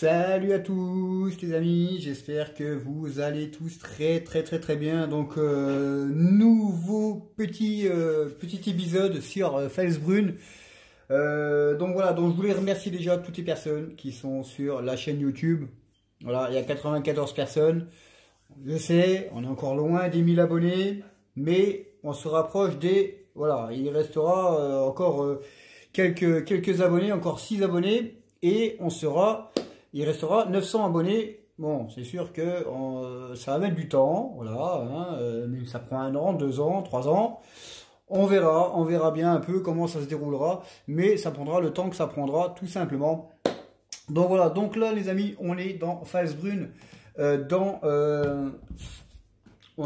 Salut à tous les amis, j'espère que vous allez tous très bien. Donc nouveau petit épisode sur Felsbrunn. Donc voilà, donc je voulais remercier déjà toutes les personnes qui sont sur la chaîne YouTube. Voilà, il y a 94 personnes. Je sais, on est encore loin des 1000 abonnés, mais on se rapproche des... Voilà, il restera encore quelques abonnés, encore 6 abonnés, et il restera 900 abonnés. Bon, c'est sûr que ça va mettre du temps, voilà, hein, mais ça prend 1 an, 2 ans, 3 ans. On verra bien un peu comment ça se déroulera, mais ça prendra le temps que ça prendra, tout simplement. Donc voilà, donc là les amis, on est dans Felsbrunn, on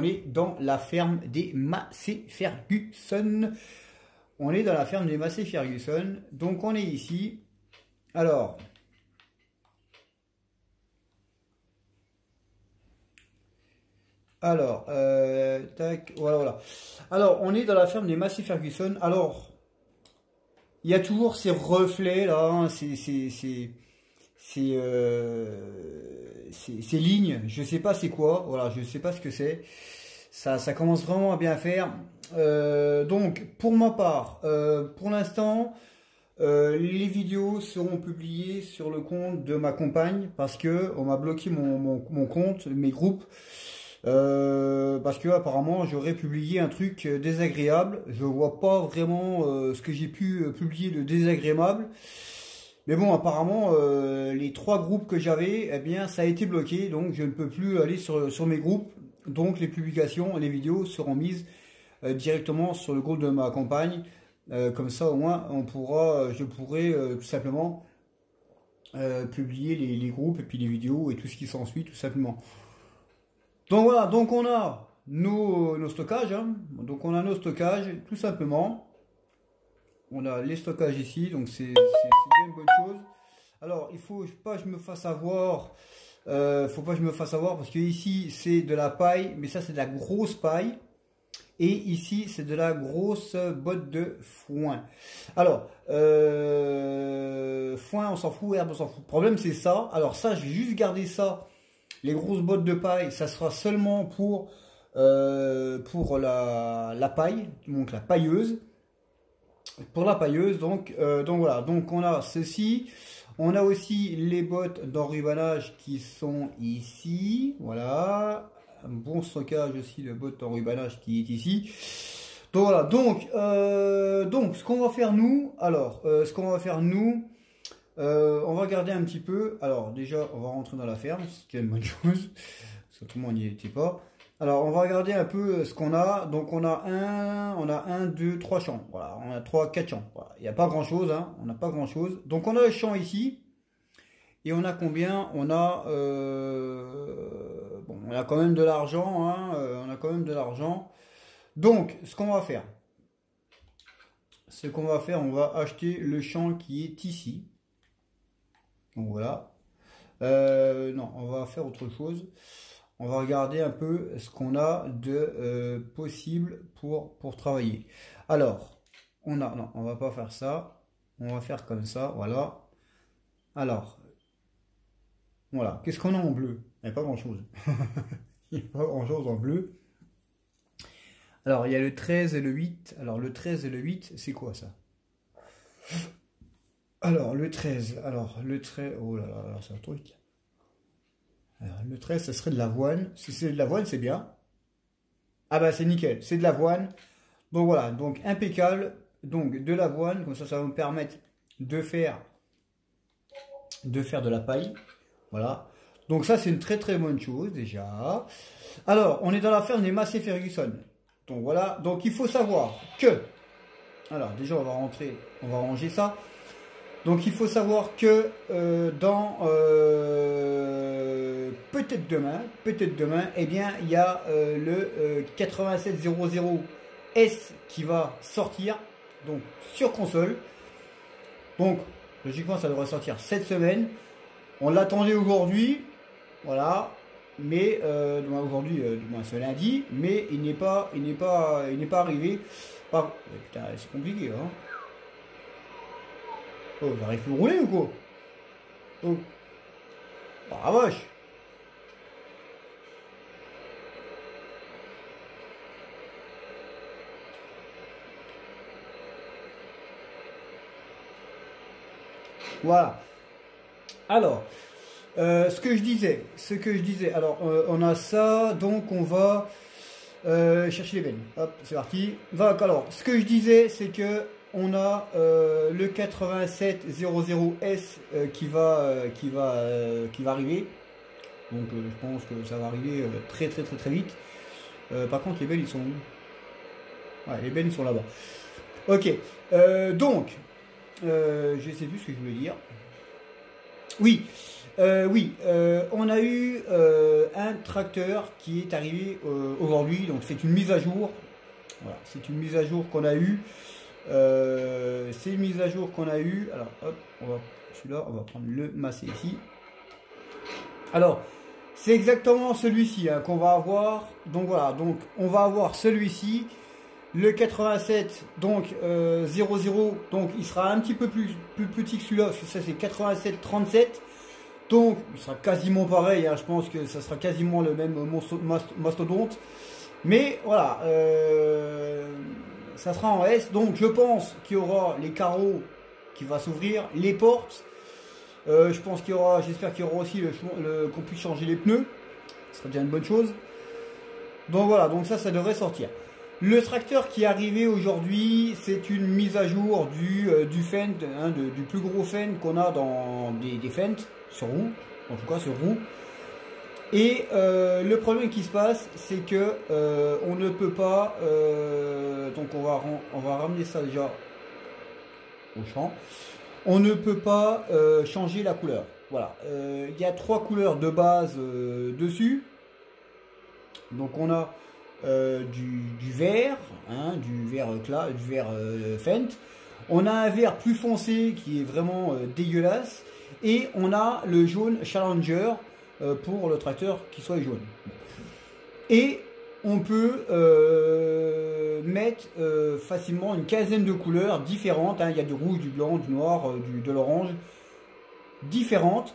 est dans la ferme des Massey Ferguson. On est dans la ferme des Massey Ferguson, donc on est ici. Alors, tac, voilà. Alors, on est dans la ferme des Massey Ferguson. Alors, il y a toujours ces reflets là, hein, ces lignes, je sais pas c'est quoi, voilà, je sais pas ce que c'est. Ça commence vraiment à bien faire. Donc, pour ma part, pour l'instant, les vidéos seront publiées sur le compte de ma compagne parce que on m'a bloqué mon compte, mes groupes. Parce que apparemment j'aurais publié un truc désagréable. Je vois pas vraiment ce que j'ai pu publier de désagréable. Mais bon, apparemment les 3 groupes que j'avais, eh bien ça a été bloqué, donc je ne peux plus aller sur mes groupes. Donc les publications, les vidéos seront mises directement sur le groupe de ma compagne. Comme ça au moins je pourrai tout simplement publier les groupes et puis les vidéos et tout ce qui s'ensuit tout simplement. Donc voilà, donc on a nos stockages, hein. Donc on a nos stockages, tout simplement. On a les stockages ici, donc c'est bien une bonne chose. Alors il faut pas que je me fasse avoir, parce que ici c'est de la paille, mais ça c'est de la grosse paille. Et ici c'est de la grosse botte de foin. Alors, foin on s'en fout, herbe on s'en fout. Le problème c'est ça, alors ça je vais juste garder ça. Les grosses bottes de paille, ça sera seulement pour la paille, donc la pailleuse. Pour la pailleuse, donc voilà. Donc on a ceci. On a aussi les bottes d'enrubanage qui sont ici. Voilà. Un bon stockage aussi de bottes d'enrubanage qui est ici. Donc voilà. Donc ce qu'on va faire nous, on va regarder un petit peu. Alors déjà on va rentrer dans la ferme, ce qui est une bonne chose, parce que tout le monde n'y était pas. Alors on va regarder un peu ce qu'on a. Donc on a 1, 2, 3 champs. Voilà, on a 3, 4 champs. Voilà. Il n'y a pas grand chose, hein. On n'a pas grand chose. Donc on a le champ ici. Et on a combien? On a bon, on a quand même de l'argent, hein. On a quand même de l'argent. Donc ce qu'on va faire, on va acheter le champ qui est ici. Donc voilà. Non, on va faire autre chose. On va regarder un peu ce qu'on a de possible pour travailler. Alors, non, on va pas faire ça. On va faire comme ça, voilà. Alors, voilà. Qu'est-ce qu'on a en bleu? Il n'y a pas grand-chose. Il n'y a pas grand-chose en bleu. Alors, il y a le 13 et le 8. Alors, le 13 et le 8, c'est quoi ça? Alors, le 13, oh là là, c'est un truc. Alors, le 13, ça serait de l'avoine. Si c'est de l'avoine, c'est bien. Ah bah, c'est nickel, c'est de l'avoine. Donc voilà, donc impeccable. Donc, de l'avoine, comme ça va me permettre de faire de la paille. Voilà. Donc ça, c'est une très bonne chose, déjà. Alors, on est dans la ferme des Massey Ferguson. Donc voilà, donc il faut savoir que... Alors, déjà, on va ranger ça. Donc il faut savoir que peut-être demain, eh bien il y a le 8700S qui va sortir, donc sur console. Donc logiquement ça devrait sortir cette semaine. On l'attendait aujourd'hui, voilà, mais aujourd'hui, du moins ce lundi, mais il n'est pas arrivé. Putain, c'est compliqué, hein. Oh, j'arrive plus à rouler ou quoi? Oh. Ah vache. Voilà. Alors, ce que je disais, alors on a ça, donc on va chercher les bennes. Hop, c'est parti. Alors, ce que je disais, c'est que on a le 8700S qui va arriver. Donc je pense que ça va arriver très vite. Par contre, les bennes ils sont où? Ouais, les bennes ils sont là-bas. Ok. Donc, je sais plus ce que je voulais dire. Oui, on a eu un tracteur qui est arrivé aujourd'hui, donc c'est une mise à jour. Voilà, c'est une mise à jour qu'on a eue. C'est une mise à jour qu'on a eue. Alors, hop, celui-là, on va prendre le masser ici. Alors, c'est exactement celui-ci hein, qu'on va avoir. Donc voilà, donc on va avoir celui-ci. Le 87, donc 00, donc il sera un petit peu plus petit que celui-là, parce que ça c'est 87-37. Donc il sera quasiment pareil, hein, je pense que ça sera quasiment le même mastodonte. Mais voilà, ça sera en S, donc je pense qu'il y aura les carreaux qui va s'ouvrir, les portes. Je pense qu'il y aura, j'espère qu'il y aura aussi qu'on puisse changer les pneus. Ce serait déjà une bonne chose. Donc voilà, donc ça devrait sortir. Le tracteur qui est arrivé aujourd'hui, c'est une mise à jour du Fendt, hein, du plus gros Fendt qu'on a dans des Fendt sur roue, en tout cas sur roue. Et le problème qui se passe, c'est que on ne peut pas, donc on va ramener ça déjà au champ. On ne peut pas changer la couleur. Voilà, il y a 3 couleurs de base dessus. Donc on a du vert, hein, du vert Fendt. On a un vert plus foncé qui est vraiment dégueulasse. Et on a le jaune Challenger pour le tracteur qui soit jaune. Et on peut mettre facilement une quinzaine de couleurs différentes. Hein. Il y a du rouge, du blanc, du noir, de l'orange, différentes.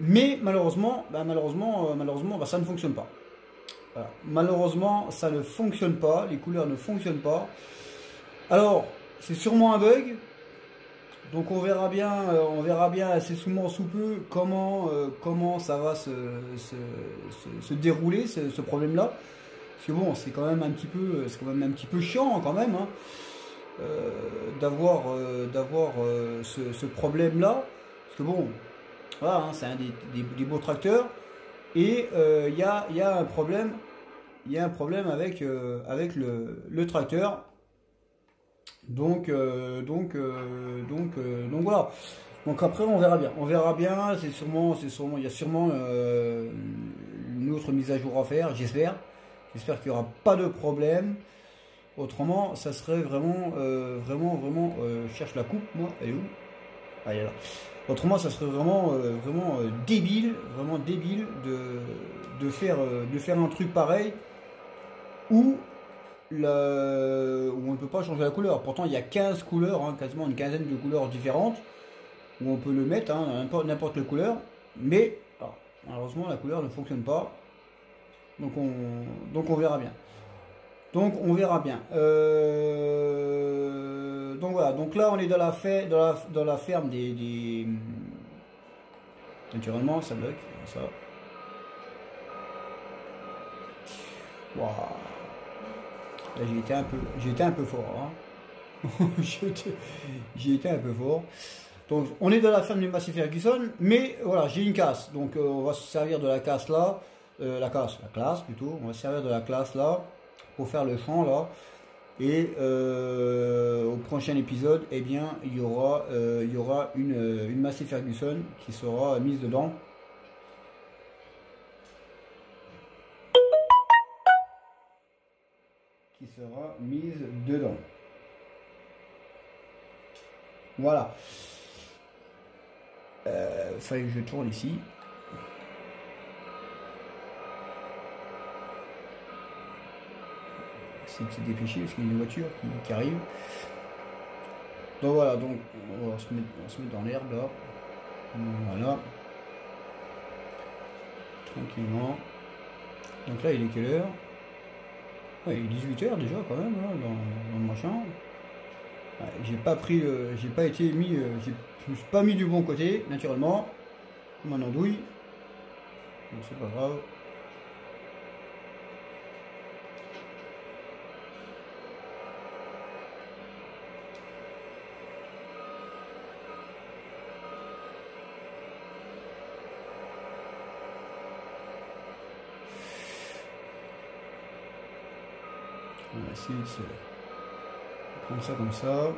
Mais malheureusement, ça ne fonctionne pas. Voilà. Malheureusement, ça ne fonctionne pas, les couleurs ne fonctionnent pas. Alors, c'est sûrement un bug. Donc on verra bien assez souvent sous peu comment ça va se dérouler ce problème-là. Parce que bon, c'est quand même un petit peu chiant quand même hein, d'avoir ce problème-là. Parce que bon, voilà, hein, c'est un des beaux tracteurs. Et il y a un problème, avec le tracteur. Donc voilà. Donc après on verra bien. C'est sûrement, il y a sûrement une autre mise à jour à faire. J'espère qu'il n'y aura pas de problème. Autrement, ça serait vraiment, je cherche la coupe, moi. Elle est où? Ah, elle est là. Autrement, ça serait vraiment débile de faire un truc pareil où on ne peut pas changer la couleur. Pourtant, il y a 15 couleurs, hein, quasiment une quinzaine de couleurs différentes où on peut le mettre, hein, n'importe quelle couleur. Mais malheureusement, la couleur ne fonctionne pas. Donc on verra bien. Donc voilà, donc là on est dans la ferme des... Naturellement ça bloque, ça. Waouh. Là j'ai été un peu fort. Hein. j'ai été un peu fort. Donc on est dans la ferme du Massey Ferguson, mais voilà, j'ai une casse. Donc on va se servir de la casse là. La classe plutôt. On va se servir de la classe là pour faire le champ là. Et au prochain épisode, eh bien, il y aura une Massey Ferguson qui sera mise dedans. Voilà. Fallait que je tourne ici. C'est de se dépêcher parce qu'il y a une voiture qui arrive. Donc voilà, on va se mettre dans l'herbe là. Voilà. tranquillement. Donc là, il est quelle heure? Ouais, il est 18h déjà quand même, hein, dans le machin. Ouais, j'ai pas été mis, je me suis pas mis du bon côté, naturellement, comme un andouille. Donc c'est pas grave. On va essayer de prendre ça comme ça.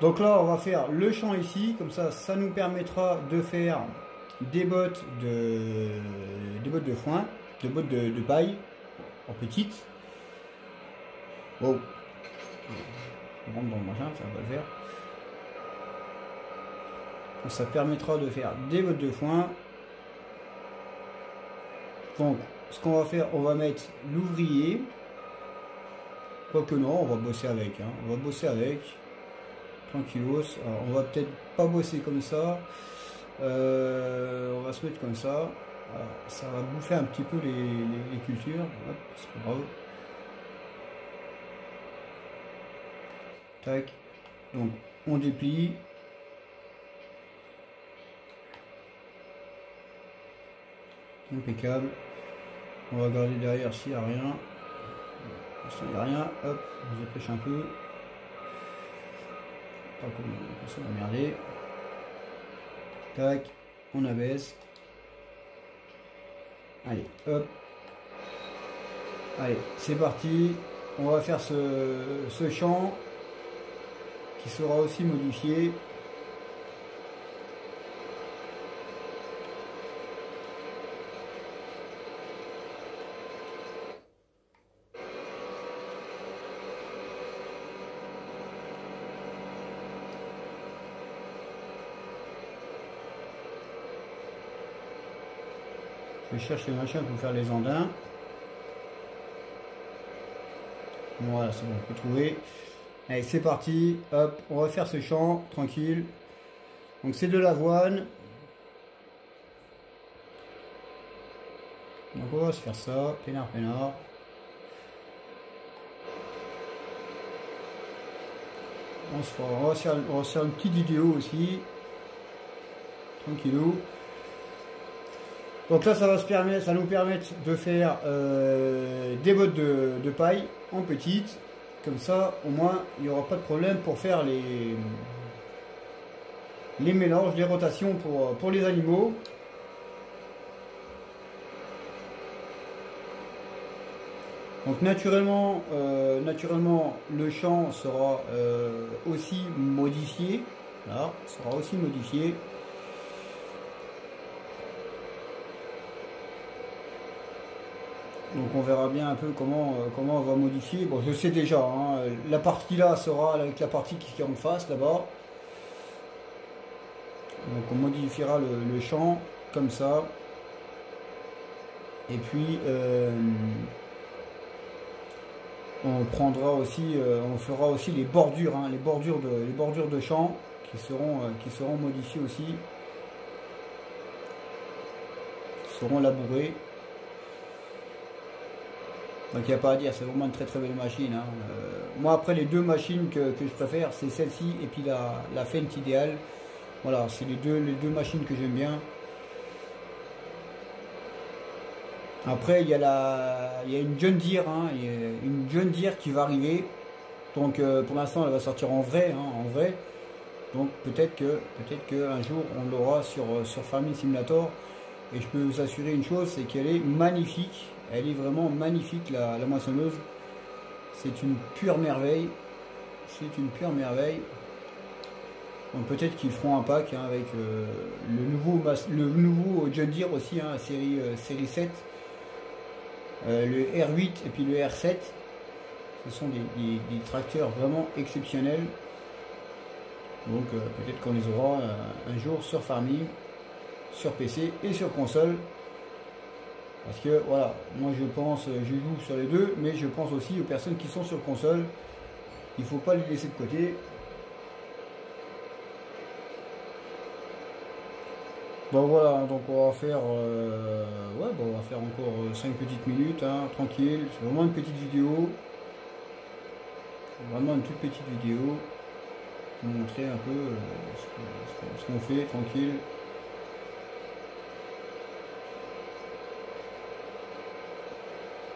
Donc là, on va faire le champ ici, comme ça nous permettra de faire des bottes de foin, des bottes de paille en petites. Wow. On rentre dans le machin, ça va pas le faire. Donc ça permettra de faire des bottes de foin. Donc, ce qu'on va faire, on va mettre l'ouvrier. Quoique non, on va bosser avec. Hein. On va bosser avec. Tranquillos. Alors, on va peut-être pas bosser comme ça. On va se mettre comme ça. Voilà. Ça va bouffer un petit peu les cultures. C'est pas grave. Tac. Donc, on déplie. Impeccable. On va regarder derrière s'il n'y a rien. S'il n'y a rien, hop, on se dépêche un peu. Pas comme ça, on va merder. Tac, on abaisse. Allez, hop. Allez, c'est parti. On va faire ce champ qui sera aussi modifié. Je cherche les machins pour faire les andins. Voilà, c'est bon, on peut trouver. Allez, c'est parti. Hop, on va faire ce champ tranquille. Donc c'est de l'avoine. Donc on va se faire ça, peinard, peinard. On va se faire une petite vidéo aussi. Tranquillou. Donc là, ça va nous permettre de faire des bottes de paille en petites. Comme ça, au moins, il n'y aura pas de problème pour faire les mélanges, les rotations pour les animaux. Donc naturellement, le champ sera aussi modifié. Là, sera aussi modifié. Donc on verra bien un peu comment on va modifier. Bon, je sais déjà, hein, la partie là sera avec la partie qui est en face là-bas. Donc on modifiera le champ comme ça. Et puis on prendra aussi, on fera aussi les bordures, hein, les bordures de champ qui seront modifiées aussi, qui seront labourées. Donc il n'y a pas à dire, c'est vraiment une très très belle machine. Hein. Moi après les deux machines que je préfère, c'est celle-ci et puis la Fendt Ideal. Voilà, c'est les deux machines que j'aime bien. Après il y a une John Deere, hein, une John Deere qui va arriver. Donc pour l'instant elle va sortir en vrai, hein, en vrai. Donc peut-être que un jour on l'aura sur Farming Simulator. Et je peux vous assurer une chose, c'est qu'elle est magnifique. Elle est vraiment magnifique, la moissonneuse. C'est une pure merveille. C'est une pure merveille. Donc peut-être qu'ils feront un pack, hein, avec le nouveau John Deere aussi, hein, série 7. Le R8 et puis le R7. Ce sont des tracteurs vraiment exceptionnels. Donc peut-être qu'on les aura un jour sur Farming, sur PC et sur console. Parce que voilà, moi je pense, je joue sur les deux, mais je pense aussi aux personnes qui sont sur console. Il ne faut pas les laisser de côté. Bon voilà, donc on va faire, ouais, bon, on va faire encore 5 petites minutes, hein, tranquille. C'est vraiment une petite vidéo, vraiment une toute petite vidéo pour montrer un peu ce qu'on fait, tranquille.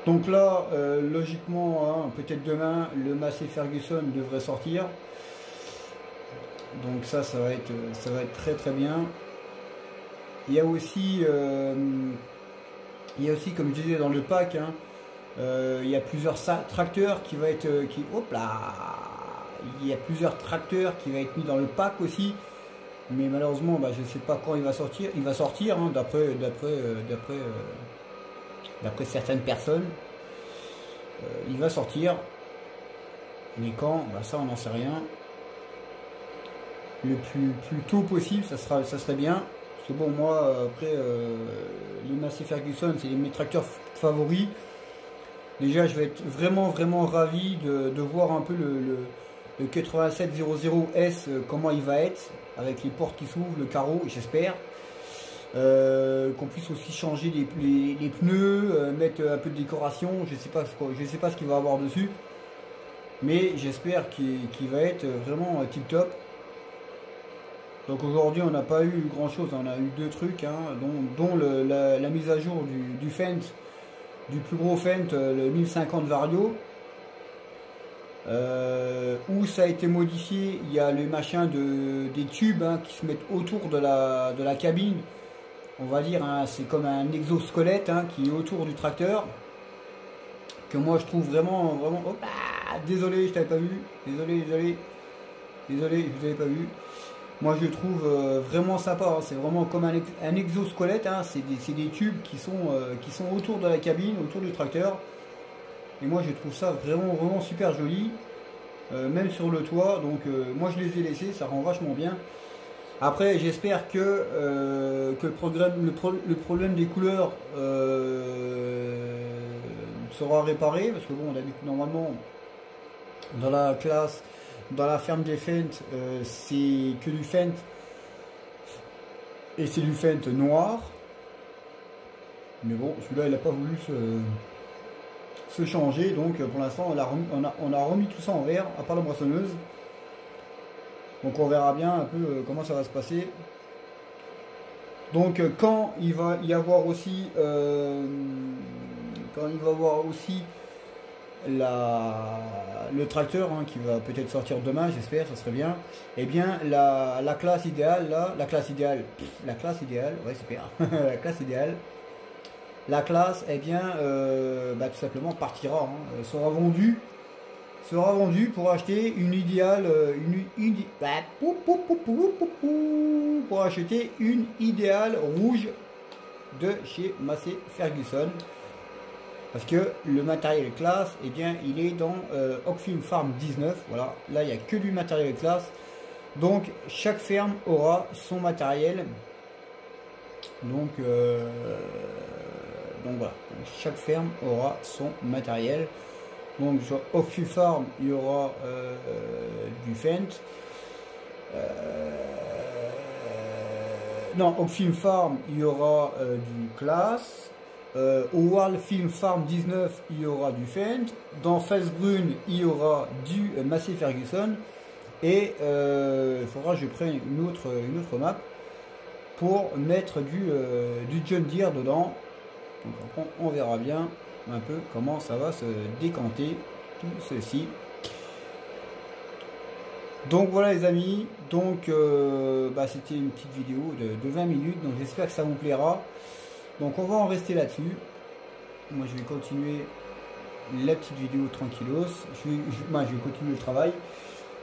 Donc là, logiquement, hein, peut-être demain, le Massey Ferguson devrait sortir. Donc ça va être très très bien. Il y a aussi, comme je disais dans le pack, hein, il y a plusieurs tracteurs qui va être, hop là, il y a plusieurs tracteurs qui va être mis dans le pack aussi. Mais malheureusement, bah, je ne sais pas quand il va sortir. Il va sortir, hein, d'après certaines personnes. Il va sortir. Mais quand, bah, ça on n'en sait rien. Le plus tôt possible, ça serait bien. Parce que bon, moi, après, les Massey Ferguson, c'est mes tracteurs favoris. Déjà, je vais être vraiment, vraiment ravi de voir un peu le 8700S, comment il va être, avec les portes qui s'ouvrent, le carreau, j'espère. Qu'on puisse aussi changer les pneus, mettre un peu de décoration, je sais pas ce qu'il va avoir dessus. Mais j'espère qu'il va être vraiment tip top. Donc aujourd'hui on n'a pas eu grand chose, on a eu deux trucs, hein, dont la mise à jour du Fendt, du plus gros Fendt, le 1050 Vario, où ça a été modifié. Il y a le machin des tubes, hein, qui se mettent autour de la cabine, on va dire, hein, c'est comme un exosquelette, hein, qui est autour du tracteur, que moi je trouve vraiment, vraiment, oh, ah, désolé, je t'avais pas vu, désolé, je vous avais pas vu. Moi je trouve vraiment sympa, hein. C'est vraiment comme un exosquelette, hein. C'est des tubes qui sont autour de la cabine, autour du tracteur. Et moi je trouve ça vraiment, vraiment super joli, même sur le toit. Donc moi je les ai laissés, ça rend vachement bien. Après j'espère que le problème des couleurs sera réparé. Parce que bon, d'habitude normalement dans la classe, dans la ferme des Fendt, c'est que du Fendt, et c'est du Fendt noir. Mais bon, celui-là il n'a pas voulu se changer, donc pour l'instant on a remis tout ça en vert, à part la moissonneuse. Donc on verra bien un peu comment ça va se passer. Donc quand il va y avoir aussi le tracteur, hein, qui va peut-être sortir demain, j'espère, ça serait bien. Et bien la classe idéale, là, la classe idéale, ouais super, la classe, eh bien, bah, tout simplement partira, hein, sera vendue pour acheter une idéale, pour acheter une idéale rouge de chez Massey Ferguson. Parce que le matériel classe, eh bien, il est dans Oakfield Farm 19. Voilà, là, il n'y a que du matériel classe. Donc, chaque ferme aura son matériel. Donc voilà, chaque ferme aura son matériel. Donc, sur Oakfield Farm, il y aura du Fendt. Non, Oakfield Farm, il y aura du classe. Au World Film Farm 19, il y aura du Fendt. Dans Felsbrunn, il y aura du Massey Ferguson. Et il faudra que je prenne une autre map pour mettre du John Deere dedans. Donc après, on verra bien un peu comment ça va se décanter tout ceci. Donc voilà les amis, donc bah, c'était une petite vidéo de 20 minutes, donc j'espère que ça vous plaira. Donc on va en rester là-dessus. Moi je vais continuer la petite vidéo tranquillos. Je vais continuer le travail.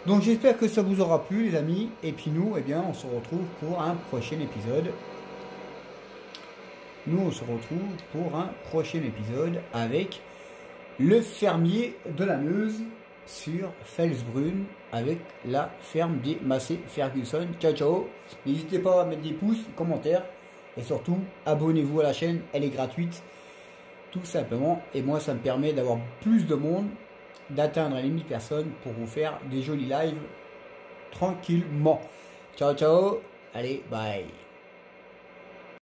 Donc j'espère que ça vous aura plu les amis. Et puis nous, eh bien, on se retrouve pour un prochain épisode. Avec le fermier de la Meuse sur Felsbrunn avec la ferme des Massey Ferguson. Ciao ciao. N'hésitez pas à mettre des pouces, des commentaires. Et surtout, abonnez-vous à la chaîne, elle est gratuite, tout simplement. Et moi, ça me permet d'avoir plus de monde, d'atteindre les 1000 personnes pour vous faire des jolis lives tranquillement. Ciao, ciao. Allez, bye.